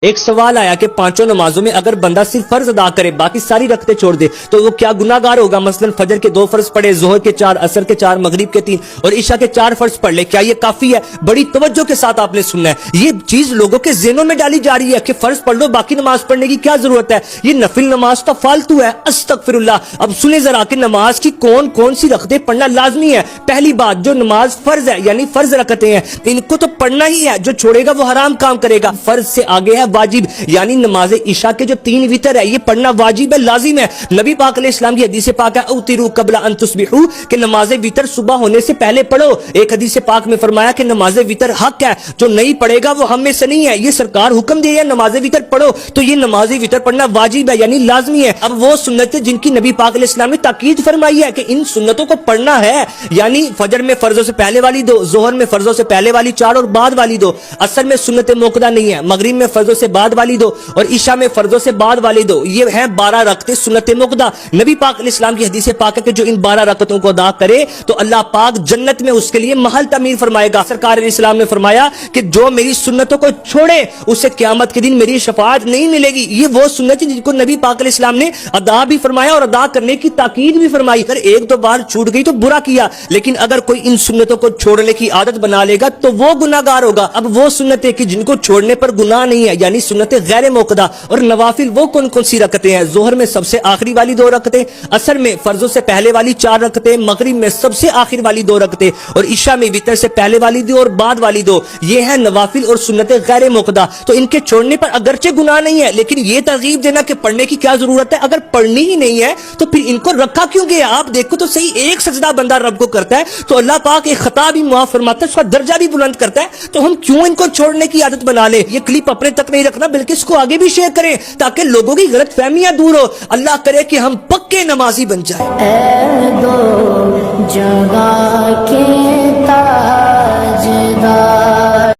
ایک سوال آیا کہ پانچوں نمازوں میں اگر بندہ صرف فرض ادا کرے باقی ساری رکعتیں چھوڑ دے تو وہ کیا گناہگار ہوگا؟ مثلا فجر کے 2 فرض پڑھے، ظہر کے 4، عصر کے 4، مغرب کے 3 اور عشاء کے 4 فرض پڑھ لے، کیا یہ کافی ہے؟ بڑی توجہ کے ساتھ آپ نے سننا ہے، یہ چیز لوگوں کے ذہنوں میں ڈالی جا رہی ہے کہ فرض پڑھ لو، باقی نماز پڑھنے کی کیا ضرورت ہے؟ یہ نفل نماز تو فالتو ہے، استغفر اللہ۔ اب سنیں ذرا کہ نماز کی کون کون سی رکعتیں پڑھنا لازمی ہے۔ پہلی بات، جو نماز فرض ہے یعنی فرض رکعتیں ہیں، ان کو تو پڑھنا ہی ہے، جو چھوڑے گا وہ حرام کام کرے گا۔ فرض سے آگے ہے واجب، یعنی نماز عشاء کے جو 3 وتر ہے یہ پڑھنا واجب ہے، لازم ہے۔ نبی پاک علیہ السلام کی حدیث پاک ہے اوتروا قبل ان تصبحوا، کہ نماز وتر صبح ہونے سے پہلے پڑھو۔ ایک حدیث پاک میں فرمایا کہ نماز وتر حق ہے، جو نہیں پڑھے گا وہ ہم میں سے نہیں ہے۔ یہ سرکار حکم دے ہے نماز وتر پڑھو، تو یہ نماز وتر پڑھنا واجب ہے یعنی لازمی ہے۔ اب وہ سنتیں جن کی نبی پاک علیہ السلام نے تاکید فرمائی ہے کہ ان سنتوں کو پڑھنا ہے، یعنی فجر میں فرضوں سے پہلے والی 2، ظہر میں فرضوں سے پہلے والی 4 اور بعد والی 2، عصر میں سنت موقدہ نہیں ہے، مغرب میں فرضوں سے بعد والی 2 اور عشاء میں فرضوں سے بعد والی 2، یہ ہیں 12 رکعتیں سنت موقدہ۔ نبی پاک علیہ السلام کی حدیث پاک ہے کہ جو ان 12 رکعتوں کو ادا کرے تو اللہ پاک جنت میں اس کے لیے محل تعمیر فرمائے گا۔ سرکار علیہ السلام نے فرمایا کہ جو میری سنتوں کو چھوڑے اسے قیامت کے دن میری شفاعت نہیں ملے گی۔ یہ وہ سنت جن کو نبی پاک علیہ السلام نے ادا بھی فرمایا اور ادا کرنے کی تاکید بھی فرمائی۔ اگر 1-2 بار چھوٹ گئی تو برا کیا، لیکن اگر کوئی ان سنتوں کو چھوڑنے کی عادت بنا لے گا تو وہ گناہگار ہوگا۔ اب وہ سنتیں کہ جن کو چھوڑنے پر گناہ نہیں ہے یعنی سنت غیر موقدہ اور نوافل، وہ کون کون سی رکعتیں ہیں؟ ظہر میں سب سے آخری والی 2 رکعتیں، عصر میں فرضوں سے پہلے والی 4 رکعتیں، مغرب میں سب سے آخر والی 2 رکعتیں اور عشاء میں وتر سے پہلے والی 2 اور بعد والی 2۔ یہ ہیں نوافل اور سنت غیر موقدہ، تو ان کے چھوڑنے پر اگرچہ گناہ نہیں ہے، لیکن یہ ترغیب دینا کہ پڑھنے کی کیا ضرورت ہے، اگر پڑھنی ہی نہیں ہے تو پھر ان کو رکھا کیوں گیا؟ آپ دیکھو تو صحیح، ایک سجدہ بندہ رب کو کرتا ہے تو اللہ پاک ایک خطا بھی معاف فرماتا ہے، اس کا درجہ بھی بلند کرتا ہے، تو ہم کیوں ان کو چھوڑنے کی عادت بنا لیں؟ یہ کلپ اپنے تک نہیں رکھنا بلکہ اس کو آگے بھی شیئر کریں تاکہ لوگوں کی غلط فہمیاں دور ہو۔ اللہ کرے کہ ہم پکے نمازی بن جائیں۔ اے دو جگہ کے